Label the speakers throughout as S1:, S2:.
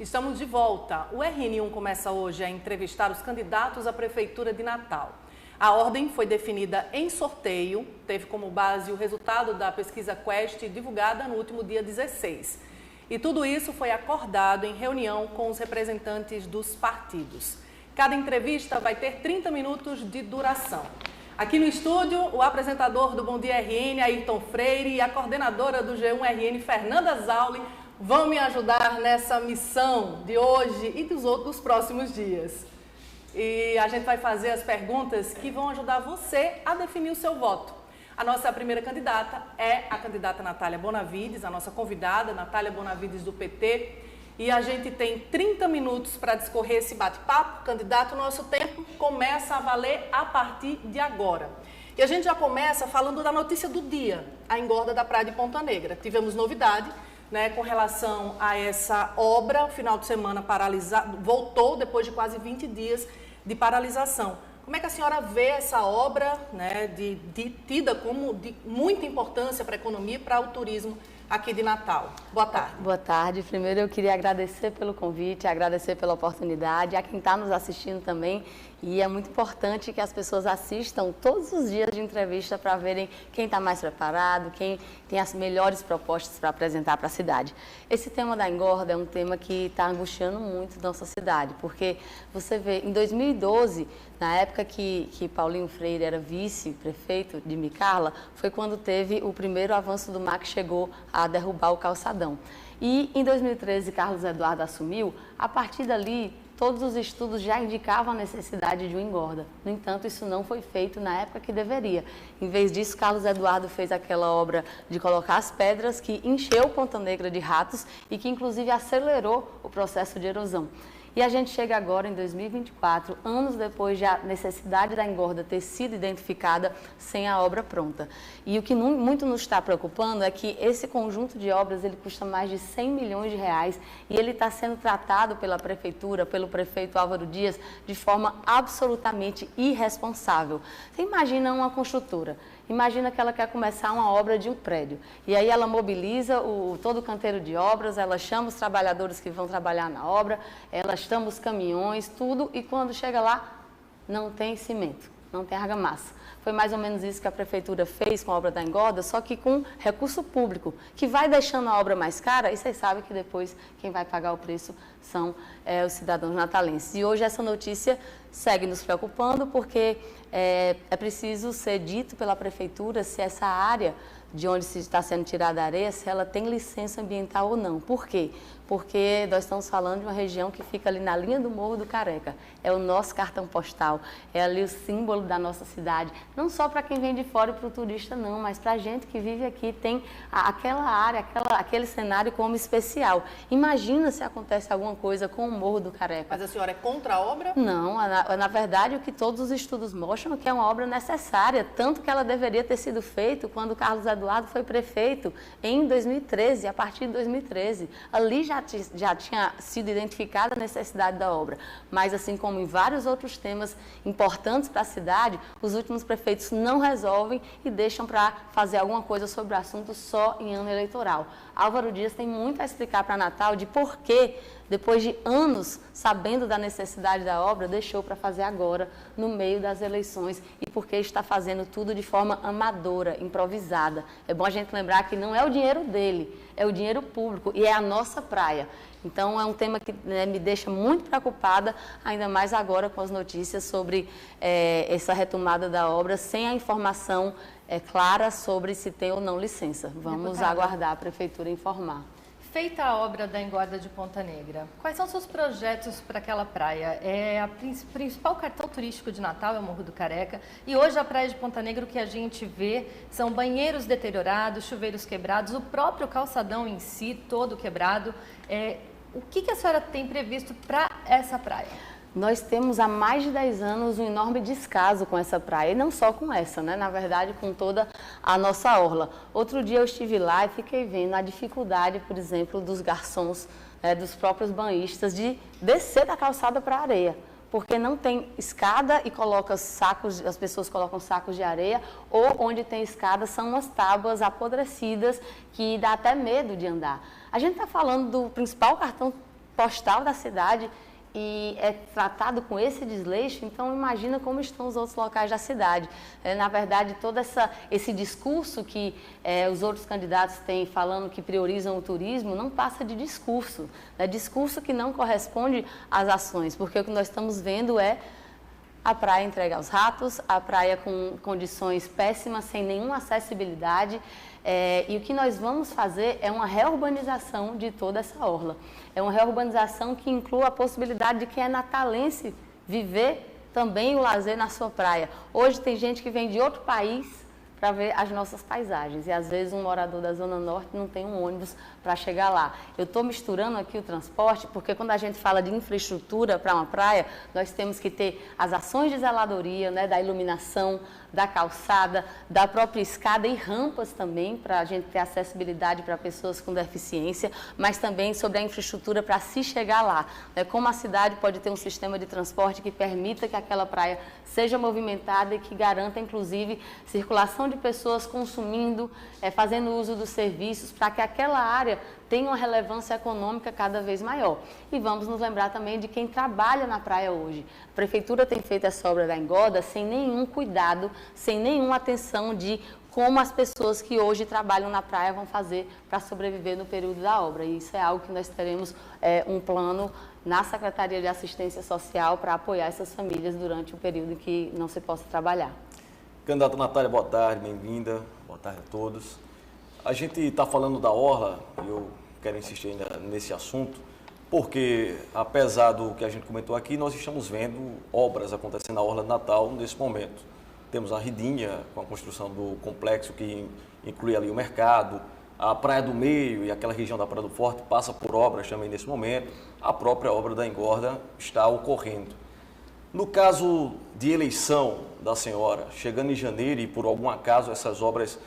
S1: Estamos de volta. O RN1 começa hoje a entrevistar os candidatos à Prefeitura de Natal. A ordem foi definida em sorteio, teve como base o resultado da pesquisa Quest divulgada no último dia 16. E tudo isso foi acordado em reunião com os representantes dos partidos. Cada entrevista vai ter 30 minutos de duração. Aqui no estúdio, o apresentador do Bom Dia RN, Ayrton Freire, e a coordenadora do G1 RN, Fernanda Zauli, vão me ajudar nessa missão de hoje e dos próximos dias. E a gente vai fazer as perguntas que vão ajudar você a definir o seu voto. A nossa primeira candidata é a candidata Natália Bonavides, a nossa convidada, Natália Bonavides do PT. E a gente tem 30 minutos para discorrer esse bate-papo. Candidato, nosso tempo começa a valer a partir de agora. E a gente já começa falando da notícia do dia, a engorda da Praia de Ponta Negra. Tivemos novidade, né, com relação a essa obra. O final de semana paralisado, voltou depois de quase 20 dias de paralisação. Como é que a senhora vê essa obra, né, tida como de muita importância para a economia e para o turismo aqui de Natal? Boa tarde.
S2: Boa tarde. Primeiro eu queria agradecer pelo convite, agradecer pela oportunidade, a quem está nos assistindo também. E é muito importante que as pessoas assistam todos os dias de entrevista para verem quem está mais preparado, quem tem as melhores propostas para apresentar para a cidade. Esse tema da engorda é um tema que está angustiando muito nossa cidade, porque você vê, em 2012, na época que Paulinho Freire era vice-prefeito de Micarla, foi quando teve o primeiro avanço do mar que chegou a derrubar o calçadão. E em 2013, Carlos Eduardo assumiu, a partir dali, todos os estudos já indicavam a necessidade de uma engorda. No entanto, isso não foi feito na época que deveria. Em vez disso, Carlos Eduardo fez aquela obra de colocar as pedras que encheu Ponta Negra de ratos e que, inclusive, acelerou o processo de erosão. E a gente chega agora em 2024, anos depois de a necessidade da engorda ter sido identificada sem a obra pronta. E o que muito nos está preocupando é que esse conjunto de obras ele custa mais de 100 milhões de reais e ele está sendo tratado pela prefeitura, pelo prefeito Álvaro Dias, de forma absolutamente irresponsável. Você imagina uma construtora. Imagina que ela quer começar uma obra de um prédio. E aí ela mobiliza todo o canteiro de obras, ela chama os trabalhadores que vão trabalhar na obra, ela chama os caminhões, tudo, e quando chega lá, não tem cimento, não tem argamassa. Foi mais ou menos isso que a prefeitura fez com a obra da engorda, só que com recurso público, que vai deixando a obra mais cara, e vocês sabem que depois quem vai pagar o preço são os cidadãos natalenses. E hoje essa notícia segue nos preocupando, porque é preciso ser dito pela prefeitura se essa área de onde se está sendo tirada a areia, se ela tem licença ambiental ou não. Por quê? Porque nós estamos falando de uma região que fica ali na linha do Morro do Careca. É o nosso cartão postal, é ali o símbolo da nossa cidade. Não só para quem vem de fora e para o turista, não, mas para a gente que vive aqui, tem aquela área, aquele cenário como especial. Imagina se acontece alguma coisa com o Morro do Careca.
S1: Mas a senhora é contra a obra?
S2: Não, na verdade, o que todos os estudos mostram é que é uma obra necessária, tanto que ela deveria ter sido feita quando Carlos Eduardo foi prefeito em 2013, a partir de 2013. Ali já tinha sido identificada a necessidade da obra, mas assim como em vários outros temas importantes para a cidade, os últimos prefeitos não resolvem e deixam para fazer alguma coisa sobre o assunto só em ano eleitoral. Álvaro Dias tem muito a explicar para Natal de por que, depois de anos sabendo da necessidade da obra, deixou para fazer agora, no meio das eleições, e por que está fazendo tudo de forma amadora, improvisada. É bom a gente lembrar que não é o dinheiro dele, é o dinheiro público e é a nossa praia. Então, é um tema que me deixa muito preocupada, ainda mais agora com as notícias sobre essa retomada da obra, sem a informação clara sobre se tem ou não licença. Vamos aguardar a prefeitura informar.
S3: Feita a obra da engorda de Ponta Negra, quais são seus projetos para aquela praia? O principal cartão turístico de Natal é o Morro do Careca, e hoje a praia de Ponta Negra o que a gente vê são banheiros deteriorados, chuveiros quebrados, o próprio calçadão em si todo quebrado. O que a senhora tem previsto para essa praia?
S2: Nós temos há mais de 10 anos um enorme descaso com essa praia, e não só com essa, né? Na verdade, com toda a nossa orla. Outro dia eu estive lá e fiquei vendo a dificuldade, por exemplo, dos garçons, dos próprios banhistas, de descer da calçada para a areia, porque não tem escada e coloca sacos, as pessoas colocam sacos de areia, ou onde tem escada são umas tábuas apodrecidas que dá até medo de andar. A gente está falando do principal cartão postal da cidade e é tratado com esse desleixo, então imagina como estão os outros locais da cidade. Na verdade, todo esse discurso que os outros candidatos têm falando que priorizam o turismo, não passa de discurso. É discurso que não corresponde às ações, porque o que nós estamos vendo é a praia entregue aos ratos, a praia com condições péssimas, sem nenhuma acessibilidade. E o que nós vamos fazer é uma reurbanização de toda essa orla. É uma reurbanização que inclui a possibilidade de quem é natalense viver também o lazer na sua praia. Hoje tem gente que vem de outro país para ver as nossas paisagens. E às vezes um morador da Zona Norte não tem um ônibus para chegar lá. Eu estou misturando aqui o transporte, porque quando a gente fala de infraestrutura para uma praia, nós temos que ter as ações de zeladoria, né, da iluminação, da calçada, da própria escada e rampas também, para a gente ter acessibilidade para pessoas com deficiência, mas também sobre a infraestrutura para se chegar lá. Como a cidade pode ter um sistema de transporte que permita que aquela praia seja movimentada e que garanta, inclusive, circulação de pessoas consumindo, fazendo uso dos serviços, para que aquela área tenha uma relevância econômica cada vez maior. E vamos nos lembrar também de quem trabalha na praia hoje. A Prefeitura tem feito essa obra da Engoda sem nenhum cuidado, sem nenhuma atenção de como as pessoas que hoje trabalham na praia vão fazer para sobreviver no período da obra. E isso é algo que nós teremos um plano na Secretaria de Assistência Social para apoiar essas famílias durante o período em que não se possa trabalhar.
S4: Candidata Natália, boa tarde, bem-vinda. Boa tarde a todos. A gente está falando da orla, e eu quero insistir ainda nesse assunto, porque, apesar do que a gente comentou aqui, nós estamos vendo obras acontecendo na orla de Natal nesse momento. Temos a Redinha, com a construção do complexo que inclui ali o mercado, a Praia do Meio e aquela região da Praia do Forte passa por obras também nesse momento, a própria obra da Engorda está ocorrendo. No caso de eleição da senhora, chegando em janeiro e por algum acaso essas obras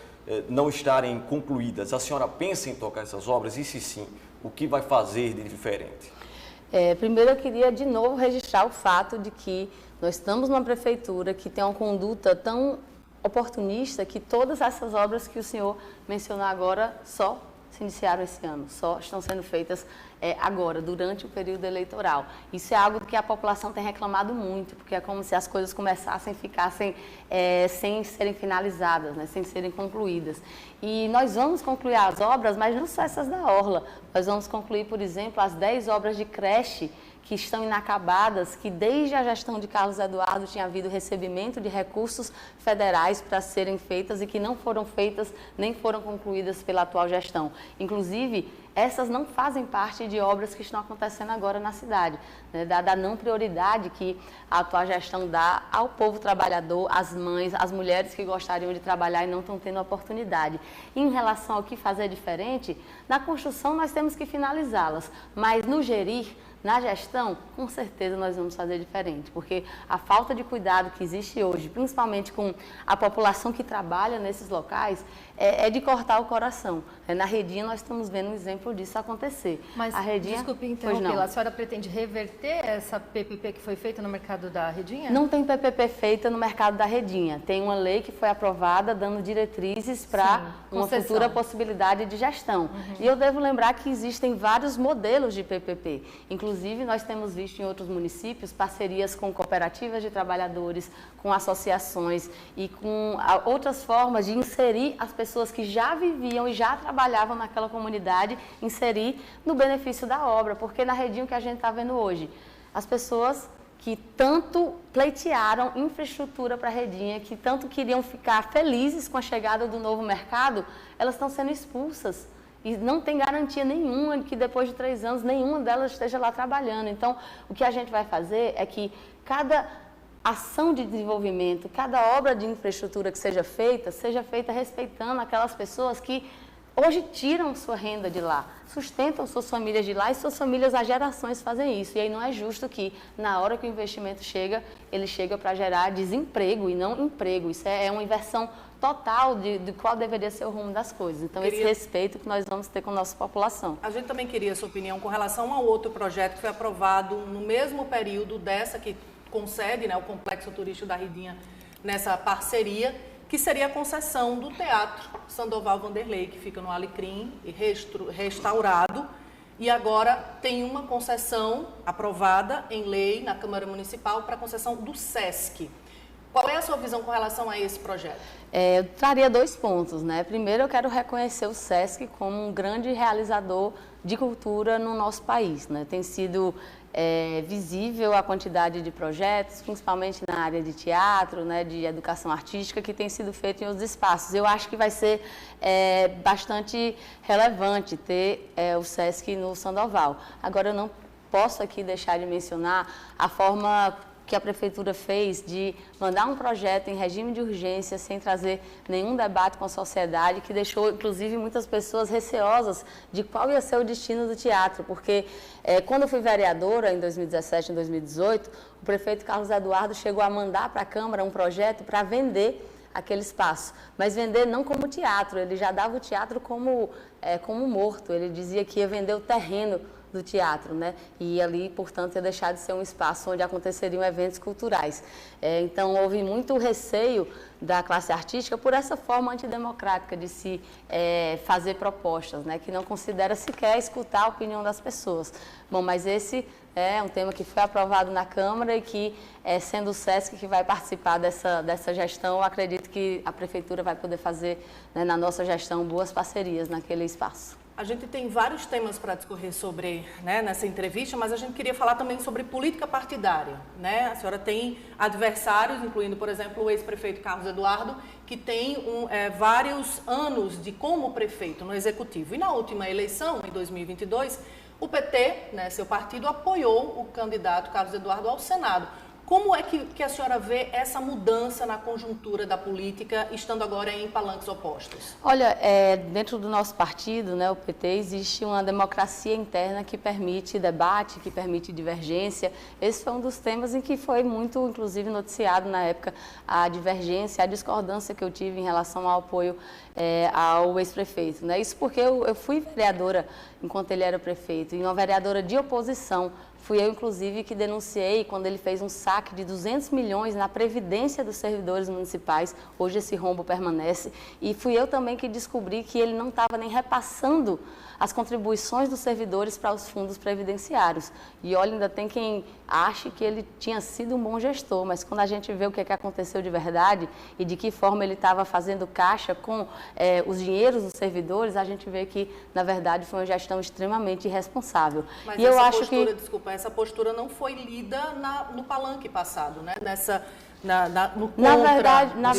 S4: não estarem concluídas, a senhora pensa em tocar essas obras? E se sim, o que vai fazer de diferente?
S2: Primeiro eu queria de novo registrar o fato de que nós estamos numa prefeitura que tem uma conduta tão oportunista que todas essas obras que o senhor mencionou agora só se iniciaram esse ano, só estão sendo feitas agora, durante o período eleitoral. Isso é algo que a população tem reclamado muito, porque é como se as coisas começassem, ficassem sem serem finalizadas, né, sem serem concluídas. E nós vamos concluir as obras, mas não só essas da orla. Nós vamos concluir, por exemplo, as 10 obras de creche que estão inacabadas, que desde a gestão de Carlos Eduardo tinha havido recebimento de recursos federais para serem feitas e que não foram feitas nem foram concluídas pela atual gestão. Inclusive, essas não fazem parte de obras que estão acontecendo agora na cidade, né, dada a não prioridade que a atual gestão dá ao povo trabalhador, às mães, às mulheres que gostariam de trabalhar e não estão tendo oportunidade. Em relação ao que fazer diferente, na construção nós temos que finalizá-las, mas no gerir, na gestão, com certeza nós vamos fazer diferente, porque a falta de cuidado que existe hoje, principalmente com a população que trabalha nesses locais, é de cortar o coração. Na Redinha nós estamos vendo um exemplo disso acontecer.
S3: Mas,
S2: a Redinha,
S3: desculpe interrompê-la, a senhora pretende reverter essa PPP que foi feita no mercado da Redinha?
S2: Não tem PPP feita no mercado da Redinha. Tem uma lei que foi aprovada dando diretrizes para uma futura possibilidade de gestão. E eu devo lembrar que existem vários modelos de PPP. Inclusive, nós temos visto em outros municípios parcerias com cooperativas de trabalhadores, com associações e com outras formas de inserir as pessoas que já viviam e já trabalhavam naquela comunidade, inserir no benefício da obra. Porque na Redinha o que a gente está vendo hoje, as pessoas que tanto pleitearam infraestrutura para a Redinha, que tanto queriam ficar felizes com a chegada do novo mercado, elas estão sendo expulsas. E não tem garantia nenhuma de que depois de 3 anos nenhuma delas esteja lá trabalhando. Então, o que a gente vai fazer é que cada ação de desenvolvimento, cada obra de infraestrutura que seja feita respeitando aquelas pessoas que hoje tiram sua renda de lá, sustentam suas famílias de lá e suas famílias há gerações fazem isso. E aí não é justo que, na hora que o investimento chega, ele chega para gerar desemprego e não emprego. Isso é uma inversão total de qual deveria ser o rumo das coisas. Então, esse respeito que nós vamos ter com a nossa população.
S1: A gente também queria a sua opinião com relação ao outro projeto que foi aprovado no mesmo período dessa que concede, né, o Complexo Turístico da Redinha nessa parceria, que seria a concessão do Teatro Sandoval Vanderlei, que fica no Alecrim, restaurado, e agora tem uma concessão aprovada em lei na Câmara Municipal para a concessão do SESC. Qual é a sua visão com relação a esse projeto?
S2: Eu traria 2 pontos, né? Primeiro, eu quero reconhecer o SESC como um grande realizador de cultura no nosso país, né? Tem sido visível a quantidade de projetos, principalmente na área de teatro, né, de educação artística, que tem sido feito em outros espaços. Eu acho que vai ser bastante relevante ter o SESC no Sandoval. Agora, eu não posso aqui deixar de mencionar a forma que a Prefeitura fez de mandar um projeto em regime de urgência sem trazer nenhum debate com a sociedade, que deixou, inclusive, muitas pessoas receosas de qual ia ser o destino do teatro, porque quando eu fui vereadora, em 2017 e 2018, o prefeito Carlos Eduardo chegou a mandar para a Câmara um projeto para vender aquele espaço, mas vender não como teatro, ele já dava o teatro como morto, ele dizia que ia vender o terreno do teatro, né? E ali, portanto, ia deixar de ser um espaço onde aconteceriam eventos culturais. Então, houve muito receio da classe artística por essa forma antidemocrática de se fazer propostas, né? Que não considera sequer escutar a opinião das pessoas. Bom, mas esse é um tema que foi aprovado na Câmara e que, sendo o SESC que vai participar dessa gestão, eu acredito que a Prefeitura vai poder fazer, né, na nossa gestão, boas parcerias naquele espaço.
S1: A gente tem vários temas para discorrer sobre, né, nessa entrevista, mas a gente queria falar também sobre política partidária, né? A senhora tem adversários, incluindo, por exemplo, o ex-prefeito Carlos Eduardo, que tem vários anos de como prefeito no Executivo. E na última eleição, em 2022, o PT, né, seu partido, apoiou o candidato Carlos Eduardo ao Senado. Como é que a senhora vê essa mudança na conjuntura da política, estando agora em palanques opostos?
S2: Olha, dentro do nosso partido, né, o PT, existe uma democracia interna que permite debate, que permite divergência. Esse foi um dos temas em que foi muito, inclusive, noticiado na época a divergência, a discordância que eu tive em relação ao apoio ao ex-prefeito, né? Isso porque eu fui vereadora enquanto ele era prefeito, e uma vereadora de oposição. Fui eu, inclusive, que denunciei quando ele fez um saque de 200 milhões na previdência dos servidores municipais. Hoje esse rombo permanece. E fui eu também que descobri que ele não estava nem repassando as contribuições dos servidores para os fundos previdenciários. E olha, ainda tem quem ache que ele tinha sido um bom gestor, mas quando a gente vê o que aconteceu de verdade e de que forma ele estava fazendo caixa com os dinheiros dos servidores, a gente vê que, na verdade, foi uma gestão extremamente irresponsável.
S1: Mas
S2: e
S1: essa
S2: eu acho
S1: postura,
S2: que...
S1: desculpa, essa postura não foi lida no palanque passado, né? No contra.
S2: Na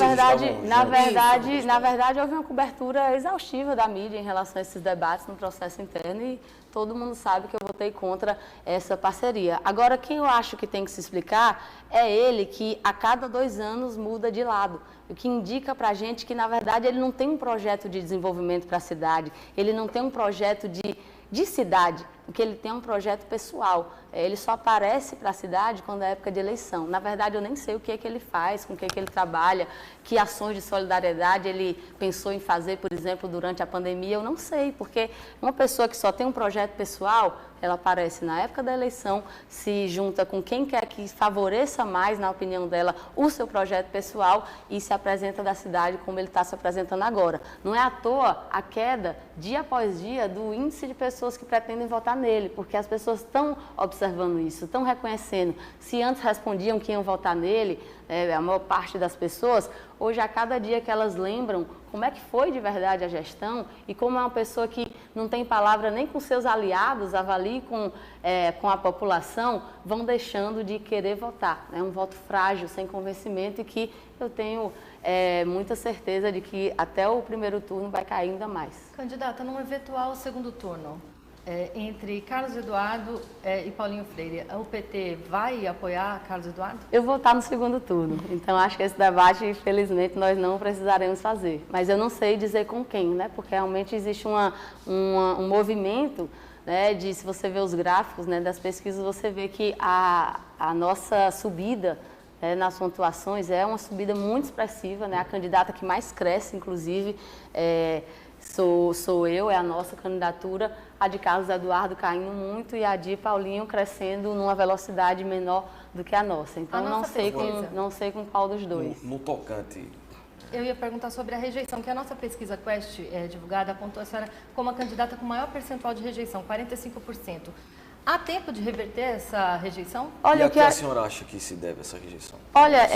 S2: verdade, houve uma cobertura exaustiva da mídia em relação a esses debates no processo interno e todo mundo sabe que eu votei contra essa parceria. Agora, quem eu acho que tem que se explicar é ele que a cada 2 anos muda de lado, o que indica para a gente que, na verdade, ele não tem um projeto de desenvolvimento para a cidade, ele não tem um projeto de cidade, porque ele tem um projeto pessoal. Ele só aparece para a cidade quando é época de eleição. Na verdade, eu nem sei o que é que ele faz, com o que é que ele trabalha, que ações de solidariedade ele pensou em fazer, por exemplo, durante a pandemia. Eu não sei, porque uma pessoa que só tem um projeto pessoal, ela aparece na época da eleição, se junta com quem quer que favoreça mais, na opinião dela, o seu projeto pessoal e se apresenta da cidade como ele está se apresentando agora. Não é à toa a queda, dia após dia, do índice de pessoas que pretendem votar nele, porque as pessoas estão observando isso, estão reconhecendo. Se antes respondiam que iam votar nele, a maior parte das pessoas, hoje a cada dia que elas lembram como é que foi de verdade a gestão e como é uma pessoa que não tem palavra nem com seus aliados, avalie com a população, vão deixando de querer votar. É um voto frágil, sem convencimento e que eu tenho muita certeza de que até o primeiro turno vai cair ainda mais.
S3: Candidata, num eventual segundo turno, entre Carlos Eduardo e Paulinho Freire, o PT vai apoiar Carlos Eduardo?
S2: Eu vou estar no segundo turno, então acho que esse debate, infelizmente, nós não precisaremos fazer. Mas eu não sei dizer com quem, né? Porque realmente existe um movimento, né, se você vê os gráficos, né, das pesquisas, você vê que a nossa subida nas pontuações é uma subida muito expressiva, né? A candidata que mais cresce, inclusive, sou eu, é a nossa candidatura, a de Carlos Eduardo caindo muito e a de Paulinho crescendo numa velocidade menor do que a nossa. Então, não sei com qual dos dois.
S4: No tocante
S3: Eu ia perguntar sobre a rejeição, que a nossa pesquisa Quest divulgada apontou a senhora como a candidata com maior percentual de rejeição, 45%. Há tempo de reverter essa rejeição?
S4: Olha, e a que a senhora acha que se deve essa rejeição?
S2: Olha,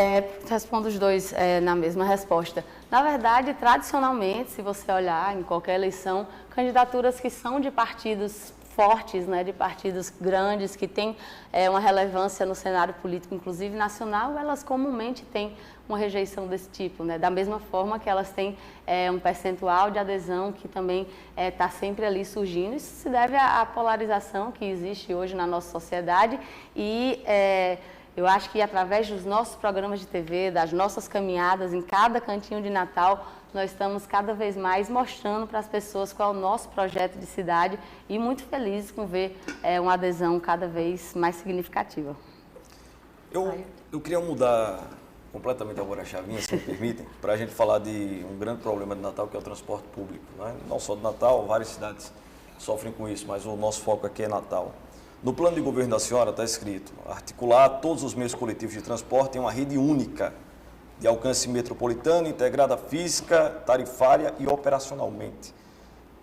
S2: respondo os dois na mesma resposta. Na verdade, tradicionalmente, se você olhar em qualquer eleição, candidaturas que são de partidos fortes, né, de partidos grandes, que têm uma relevância no cenário político, inclusive nacional, elas comumente têm uma rejeição desse tipo, né? Da mesma forma que elas têm um percentual de adesão que também está sempre ali surgindo. Isso se deve à polarização que existe hoje na nossa sociedade e eu acho que através dos nossos programas de TV, das nossas caminhadas em cada cantinho de Natal, nós estamos cada vez mais mostrando para as pessoas qual é o nosso projeto de cidade e muito felizes com ver uma adesão cada vez mais significativa.
S4: Eu queria mudar completamente agora a chavinha, se me permitem, para a gente falar de um grande problema de Natal, que é o transporte público, né? Não só de Natal, várias cidades sofrem com isso, mas o nosso foco aqui é Natal. No plano de governo da senhora está escrito: articular todos os meios coletivos de transporte em uma rede única, de alcance metropolitano, integrada física, tarifária e operacionalmente.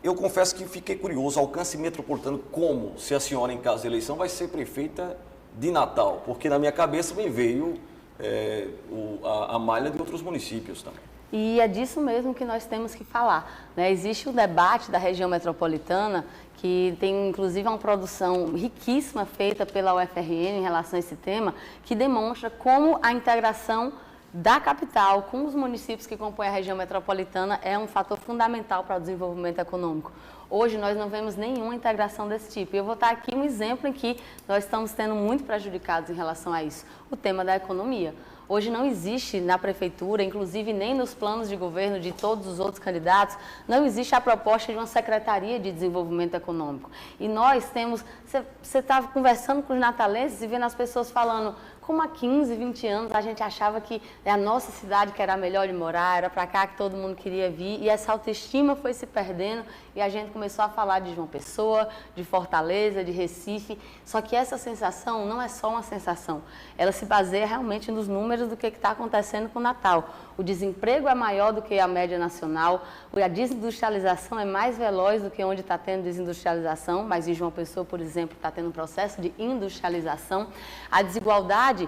S4: Eu confesso que fiquei curioso, alcance metropolitano, como, se a senhora, em caso de eleição, vai ser prefeita de Natal? Porque na minha cabeça me veio a malha de outros municípios também.
S2: E é disso mesmo que nós temos que falar, né? Existe um debate da região metropolitana que tem inclusive uma produção riquíssima feita pela UFRN em relação a esse tema, que demonstra como a integração da capital com os municípios que compõem a região metropolitana é um fator fundamental para o desenvolvimento econômico. Hoje nós não vemos nenhuma integração desse tipo. E eu vou dar aqui um exemplo em que nós estamos sendo muito prejudicados em relação a isso. O tema da economia. Hoje não existe na prefeitura, inclusive nem nos planos de governo de todos os outros candidatos, não existe a proposta de uma Secretaria de Desenvolvimento Econômico. E nós temos, você estava conversando com os natalenses e vendo as pessoas falando, como há 15, 20 anos a gente achava que a nossa cidade que era a melhor de morar, era para cá que todo mundo queria vir, e essa autoestima foi se perdendo e a gente começou a falar de João Pessoa, de Fortaleza, de Recife, só que essa sensação não é só uma sensação, ela se baseia realmente nos números do que está acontecendo com o Natal. O desemprego é maior do que a média nacional, a desindustrialização é mais veloz do que onde está tendo desindustrialização, mas em João Pessoa, por exemplo, está tendo um processo de industrialização. A desigualdade,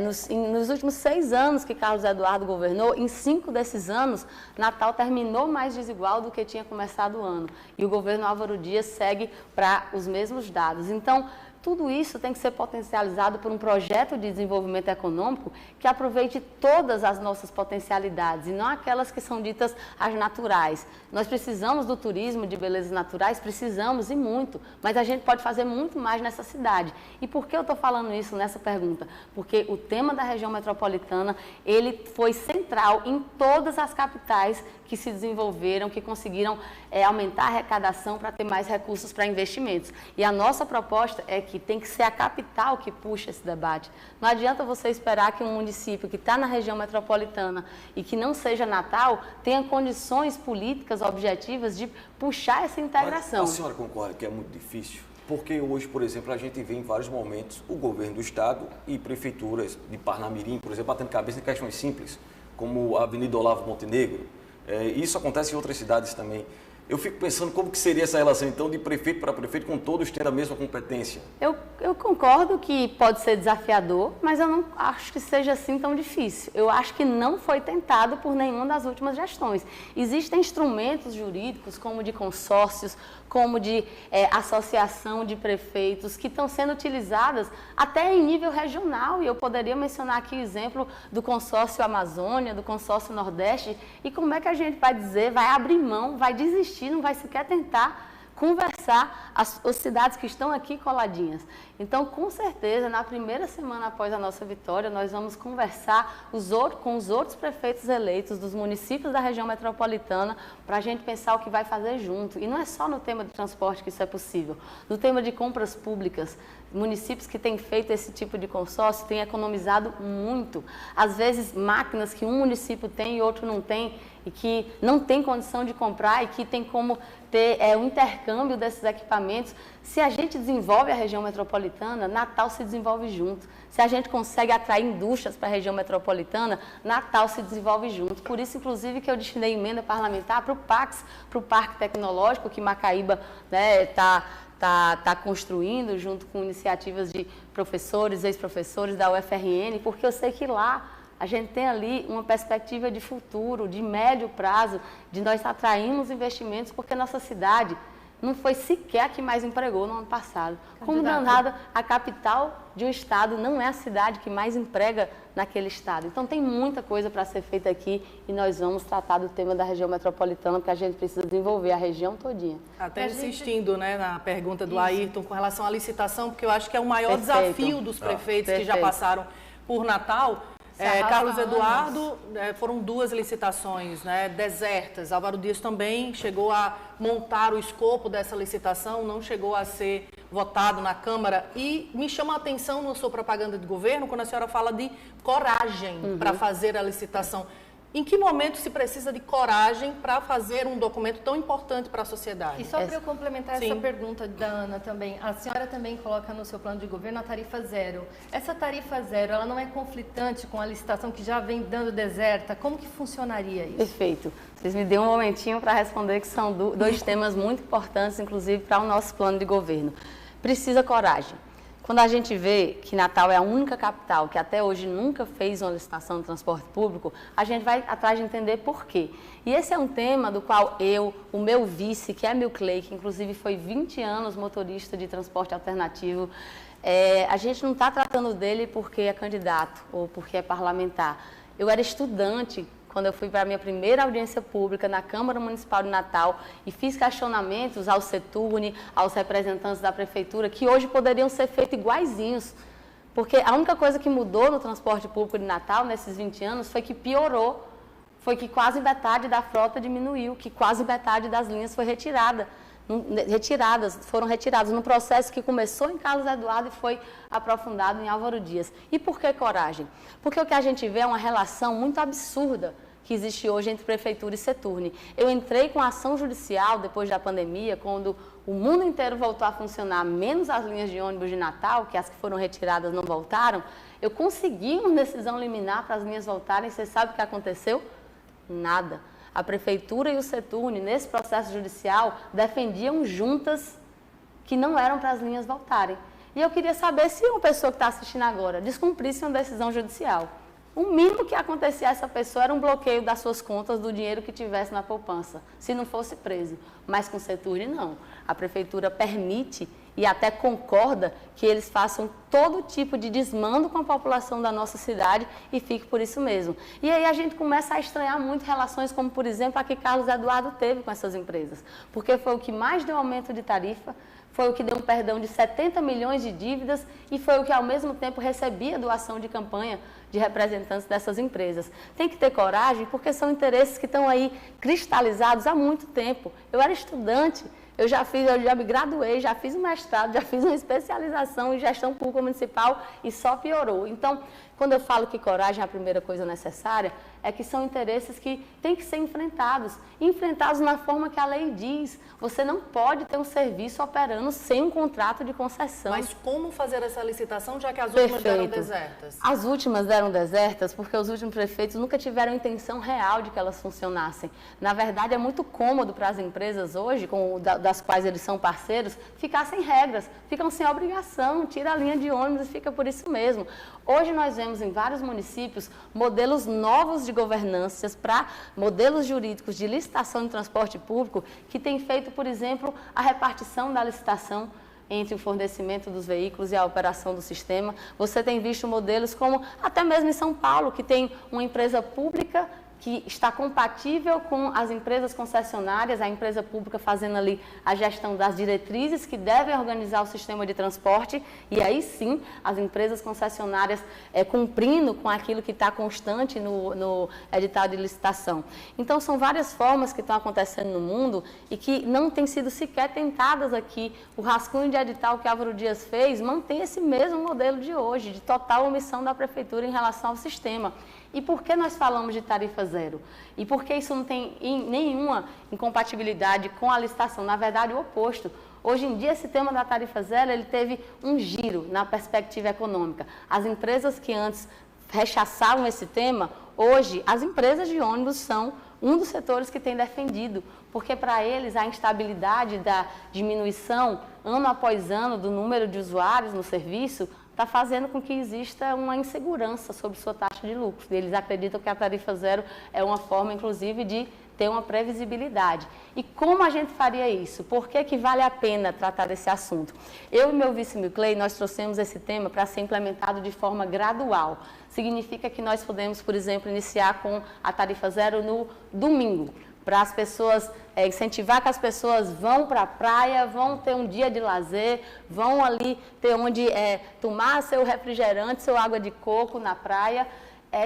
S2: nos últimos 6 anos que Carlos Eduardo governou, em 5 desses anos, Natal terminou mais desigual do que tinha começado o ano. E o governo Álvaro Dias segue para os mesmos dados. Então, tudo isso tem que ser potencializado por um projeto de desenvolvimento econômico que aproveite todas as nossas potencialidades e não aquelas que são ditas as naturais. Nós precisamos do turismo de belezas naturais, precisamos e muito, mas a gente pode fazer muito mais nessa cidade. E por que eu estou falando isso nessa pergunta? Porque o tema da região metropolitana, ele foi central em todas as capitais que se desenvolveram, que conseguiram aumentar a arrecadação para ter mais recursos para investimentos. E a nossa proposta é que tem que ser a capital que puxa esse debate. Não adianta você esperar que um município que está na região metropolitana e que não seja Natal tenha condições políticas objetivas de puxar essa integração.
S4: Mas a senhora concorda que é muito difícil? Porque hoje, por exemplo, a gente vê em vários momentos o governo do estado e prefeituras de Parnamirim, por exemplo, batendo cabeça em questões simples, como a Avenida Olavo Montenegro. Isso acontece em outras cidades também. Eu fico pensando como que seria essa relação, então, de prefeito para prefeito, com todos tendo a mesma competência.
S2: Eu concordo que pode ser desafiador, mas eu não acho que seja assim tão difícil. Eu acho que não foi tentado por nenhuma das últimas gestões. Existem instrumentos jurídicos, como de consórcios, como de associação de prefeitos, que estão sendo utilizadas até em nível regional. E eu poderia mencionar aqui o exemplo do consórcio Amazônia, do consórcio Nordeste. E como é que a gente vai dizer, vai abrir mão, vai desistir, não vai sequer tentar conversar as cidades que estão aqui coladinhas. Então, com certeza, na primeira semana após a nossa vitória, nós vamos conversar com os outros prefeitos eleitos dos municípios da região metropolitana para a gente pensar o que vai fazer junto. E não é só no tema de transporte que isso é possível. No tema de compras públicas, municípios que têm feito esse tipo de consórcio têm economizado muito. Às vezes, máquinas que um município tem e outro não tem, e que não tem condição de comprar e que tem como ter um intercâmbio desses equipamentos. Se a gente desenvolve a região metropolitana, Natal se desenvolve junto. Se a gente consegue atrair indústrias para a região metropolitana, Natal se desenvolve junto. Por isso, inclusive, que eu destinei emenda parlamentar para o PAX, para o Parque Tecnológico, que Macaíba está construindo, junto com iniciativas de professores, ex-professores da UFRN, porque eu sei que lá a gente tem ali uma perspectiva de futuro, de médio prazo, de nós atrairmos investimentos, porque nossa cidade não foi sequer a que mais empregou no ano passado. Como danada, a capital de um estado não é a cidade que mais emprega naquele estado. Então tem muita coisa para ser feita aqui e nós vamos tratar do tema da região metropolitana, porque a gente precisa desenvolver a região todinha.
S1: Até insistindo, né, na pergunta do Ayrton com relação à licitação, porque eu acho que é o maior desafio dos prefeitos que já passaram por Natal. Carlos Eduardo, foram 2 licitações, né, desertas. Álvaro Dias também chegou a montar o escopo dessa licitação, não chegou a ser votado na Câmara. E me chama a atenção na sua propaganda de governo, quando a senhora fala de coragem para fazer a licitação. Em que momento se precisa de coragem para fazer um documento tão importante para a sociedade?
S3: E só para eu complementar essa pergunta da Ana também, a senhora também coloca no seu plano de governo a tarifa zero. Essa tarifa zero, ela não é conflitante com a licitação que já vem dando deserta? Como que funcionaria isso?
S2: Perfeito. Vocês me dêem um momentinho para responder, que são 2 temas muito importantes, inclusive, para o nosso plano de governo. Precisa coragem. Quando a gente vê que Natal é a única capital que até hoje nunca fez uma licitação de transporte público, a gente vai atrás de entender por quê. E esse é um tema do qual o meu vice, que é Milclay, que inclusive foi 20 anos motorista de transporte alternativo, a gente não está tratando dele porque é candidato ou porque é parlamentar. Eu era estudante quando eu fui para a minha primeira audiência pública na Câmara Municipal de Natal e fiz questionamentos ao Seturne, aos representantes da Prefeitura, que hoje poderiam ser feitos iguaizinhos. Porque a única coisa que mudou no transporte público de Natal nesses 20 anos foi que piorou, foi que quase metade da frota diminuiu, que quase metade das linhas foi foram retiradas num processo que começou em Carlos Eduardo e foi aprofundado em Álvaro Dias. E por que coragem? Porque o que a gente vê é uma relação muito absurda que existe hoje entre Prefeitura e Seturne. Eu entrei com a ação judicial depois da pandemia, quando o mundo inteiro voltou a funcionar, menos as linhas de ônibus de Natal, que as que foram retiradas não voltaram. Eu consegui uma decisão liminar para as linhas voltarem. Você sabe o que aconteceu? Nada. A Prefeitura e o Seturne, nesse processo judicial, defendiam juntas que não eram para as linhas voltarem. E eu queria saber se uma pessoa que está assistindo agora descumprisse uma decisão judicial. O mínimo que acontecia a essa pessoa era um bloqueio das suas contas do dinheiro que tivesse na poupança, se não fosse preso. Mas com o Seturne, não. A Prefeitura permite e até concorda que eles façam todo tipo de desmando com a população da nossa cidade e fique por isso mesmo. E aí a gente começa a estranhar muito relações como, por exemplo, a que Carlos Eduardo teve com essas empresas, porque foi o que mais deu aumento de tarifa, foi o que deu um perdão de 70 milhões de dívidas e foi o que, ao mesmo tempo, recebia doação de campanha de representantes dessas empresas. Tem que ter coragem, porque são interesses que estão aí cristalizados há muito tempo. Eu era estudante, eu já me graduei, já fiz um mestrado, já fiz uma especialização em gestão pública municipal e só piorou. Então, quando eu falo que coragem é a primeira coisa necessária, é que são interesses que têm que ser enfrentados na forma que a lei diz. Você não pode ter um serviço operando sem um contrato de concessão.
S1: Mas como fazer essa licitação, já que as últimas deram desertas?
S2: As últimas deram desertas porque os últimos prefeitos nunca tiveram intenção real de que elas funcionassem. Na verdade, é muito cômodo para as empresas hoje, das quais eles são parceiros, ficar sem regras, ficam sem obrigação, tira a linha de ônibus e fica por isso mesmo. Hoje nós vemos em vários municípios modelos novos de governanças para modelos jurídicos de licitação de transporte público que têm feito, por exemplo, a repartição da licitação entre o fornecimento dos veículos e a operação do sistema. Você tem visto modelos como, até mesmo em São Paulo, que tem uma empresa pública que está compatível com as empresas concessionárias, a empresa pública fazendo ali a gestão das diretrizes que devem organizar o sistema de transporte, e aí sim as empresas concessionárias cumprindo com aquilo que está constante no edital de licitação. Então são várias formas que estão acontecendo no mundo e que não têm sido sequer tentadas aqui. O rascunho de edital que Álvaro Dias fez mantém esse mesmo modelo de hoje, de total omissão da Prefeitura em relação ao sistema. E por que nós falamos de tarifa zero? E por que isso não tem nenhuma incompatibilidade com a licitação? Na verdade, o oposto. Hoje em dia, esse tema da tarifa zero, ele teve um giro na perspectiva econômica. As empresas que antes rechaçavam esse tema, hoje, as empresas de ônibus são um dos setores que tem defendido, porque para eles a instabilidade da diminuição, ano após ano, do número de usuários no serviço, está fazendo com que exista uma insegurança sobre sua taxa de lucro. Eles acreditam que a tarifa zero é uma forma, inclusive, de ter uma previsibilidade. E como a gente faria isso? Por que vale a pena tratar desse assunto? Eu e meu vice Milcley, nós trouxemos esse tema para ser implementado de forma gradual. Significa que nós podemos, por exemplo, iniciar com a tarifa zero no domingo, para as pessoas, incentivar que as pessoas vão para a praia, vão ter um dia de lazer, vão ali ter onde tomar seu refrigerante, sua água de coco na praia.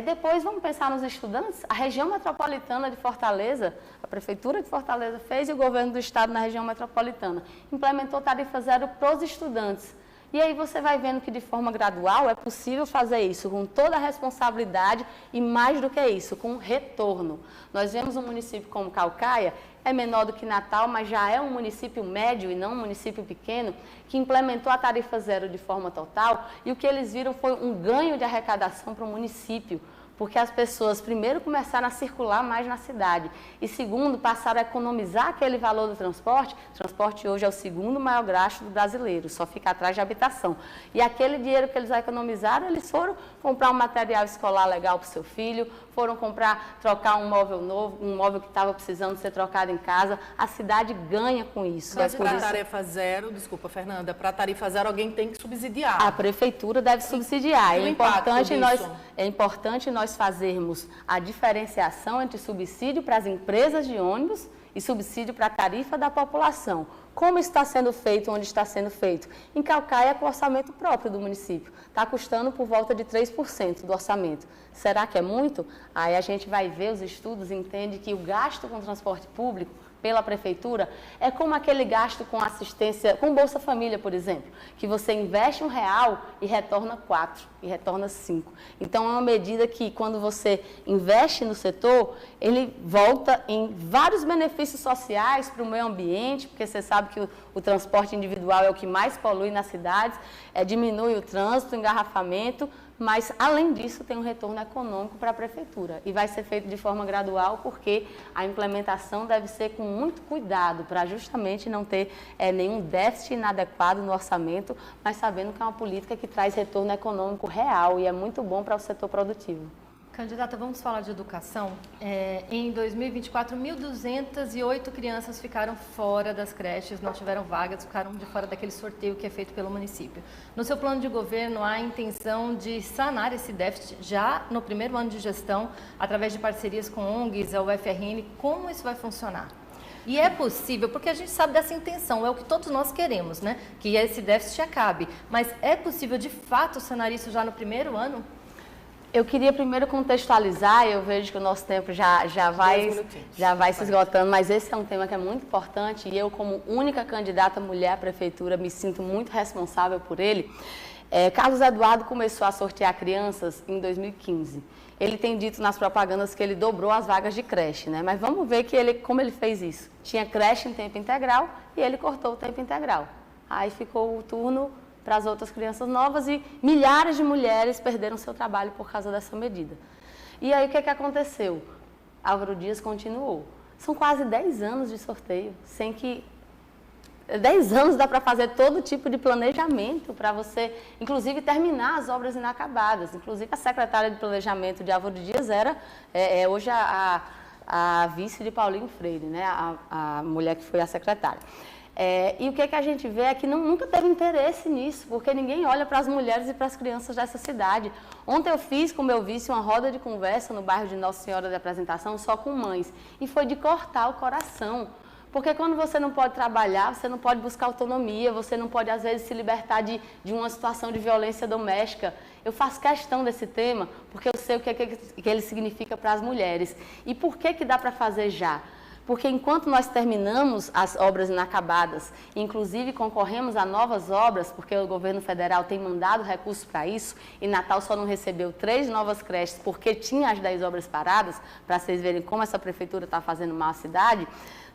S2: Depois vamos pensar nos estudantes. A região metropolitana de Fortaleza, a Prefeitura de Fortaleza fez e o governo do estado na região metropolitana implementou tarifa zero para os estudantes. E aí você vai vendo que de forma gradual é possível fazer isso com toda a responsabilidade e mais do que isso, com retorno. Nós vemos um município como Caucaia, é menor do que Natal, mas já é um município médio e não um município pequeno, que implementou a tarifa zero de forma total e o que eles viram foi um ganho de arrecadação para o município. Porque as pessoas, primeiro, começaram a circular mais na cidade e, segundo, passaram a economizar aquele valor do transporte. O transporte hoje é o segundo maior gasto do brasileiro, só fica atrás de habitação. E aquele dinheiro que eles economizaram, eles foram comprar um material escolar legal para o seu filho, foram trocar um móvel novo, um móvel que estava precisando ser trocado em casa. A cidade ganha com isso.
S1: Mas para a tarifa zero, desculpa, Fernanda, para a tarifa zero alguém tem que subsidiar.
S2: A prefeitura deve subsidiar. É importante nós fazermos a diferenciação entre subsídio para as empresas de ônibus e subsídio para a tarifa da população. Como está sendo feito, onde está sendo feito? Em Caucaia, com o orçamento próprio do município. Está custando por volta de 3% do orçamento. Será que é muito? Aí a gente vai ver os estudos e entende que o gasto com transporte público pela prefeitura é como aquele gasto com assistência, com Bolsa Família, por exemplo, que você investe R$1 e retorna 4, e retorna 5. Então, é uma medida que, quando você investe no setor, ele volta em vários benefícios sociais para o meio ambiente, porque você sabe que o transporte individual é o que mais polui nas cidades, diminui o trânsito, o engarrafamento, mas, além disso, tem um retorno econômico para a prefeitura. E vai ser feito de forma gradual, porque a implementação deve ser com muito cuidado, para justamente não ter nenhum déficit inadequado no orçamento, mas sabendo que é uma política que traz retorno econômico real e é muito bom para o setor produtivo.
S3: Candidata, vamos falar de educação. Em 2024, 1.208 crianças ficaram fora das creches, não tiveram vagas, ficaram de fora daquele sorteio que é feito pelo município. No seu plano de governo, há a intenção de sanar esse déficit já no primeiro ano de gestão, através de parcerias com ONGs, a UFRN. Como isso vai funcionar? E é possível, porque a gente sabe dessa intenção, é o que todos nós queremos, né? Que esse déficit acabe. Mas é possível, de fato, sanar isso já no primeiro ano?
S2: Eu queria primeiro contextualizar, eu vejo que o nosso tempo já vai se esgotando, mas esse é um tema que é muito importante e eu, como única candidata mulher à prefeitura, me sinto muito responsável por ele. Carlos Eduardo começou a sortear crianças em 2015. Ele tem dito nas propagandas que ele dobrou as vagas de creche, né? Mas vamos ver como ele fez isso. Tinha creche em tempo integral e ele cortou o tempo integral. Aí ficou o turno para as outras crianças novas e milhares de mulheres perderam seu trabalho por causa dessa medida. E aí o que aconteceu? Álvaro Dias continuou. São quase 10 anos de sorteio, sem que 10 anos dá para fazer todo tipo de planejamento para você, inclusive, terminar as obras inacabadas. Inclusive, a secretária de planejamento de Álvaro Dias era hoje a vice de Paulinho Freire, né? A mulher que foi a secretária. E o que a gente vê é que nunca teve interesse nisso, porque ninguém olha para as mulheres e para as crianças dessa cidade. Ontem eu fiz com o meu vice uma roda de conversa no bairro de Nossa Senhora da Apresentação só com mães, e foi de cortar o coração. Porque quando você não pode trabalhar, você não pode buscar autonomia, você não pode, às vezes, se libertar de uma situação de violência doméstica. Eu faço questão desse tema, porque eu sei o que ele significa para as mulheres. E por que dá para fazer já? porque enquanto nós terminamos as obras inacabadas, inclusive concorremos a novas obras, porque o governo federal tem mandado recursos para isso, e Natal só não recebeu 3 novas creches porque tinha as 10 obras paradas, para vocês verem como essa prefeitura está fazendo mal à cidade.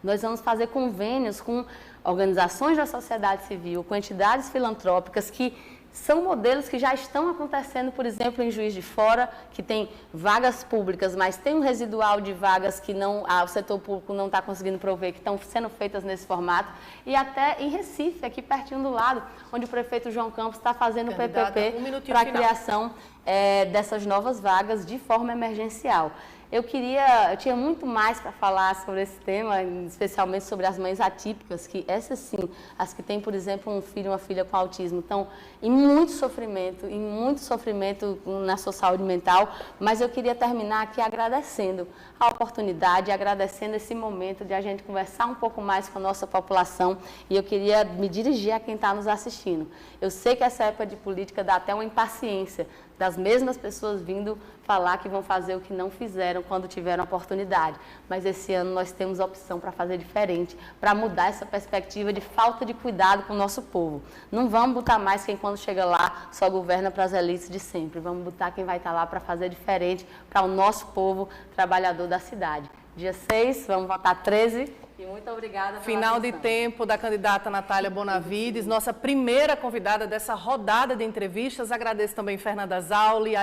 S2: Nós vamos fazer convênios com organizações da sociedade civil, com entidades filantrópicas que são modelos que já estão acontecendo, por exemplo, em Juiz de Fora, que tem vagas públicas, mas tem um residual de vagas que o setor público não está conseguindo prover, que estão sendo feitas nesse formato, e até em Recife, aqui pertinho do lado, onde o prefeito João Campos está fazendo o PPP para a criação dessas novas vagas de forma emergencial. Eu tinha muito mais para falar sobre esse tema, especialmente sobre as mães atípicas, que essas sim, as que têm, por exemplo, um filho, uma filha com autismo, estão em muito sofrimento na sua saúde mental, mas eu queria terminar aqui agradecendo a oportunidade, agradecendo esse momento de a gente conversar um pouco mais com a nossa população, e eu queria me dirigir a quem está nos assistindo. Eu sei que essa época de política dá até uma impaciência das mesmas pessoas vindo falar que vão fazer o que não fizeram quando tiveram oportunidade. Mas esse ano nós temos a opção para fazer diferente, para mudar essa perspectiva de falta de cuidado com o nosso povo. Não vamos botar mais quem quando chega lá só governa para as elites de sempre. Vamos botar quem vai estar lá para fazer diferente para o nosso povo trabalhador da cidade. Dia 6, vamos votar 13. E muito obrigada pela
S1: Final
S2: atenção.
S1: de tempo da candidata Natália Bonavides, nossa primeira convidada dessa rodada de entrevistas. Agradeço também Fernanda Zauli.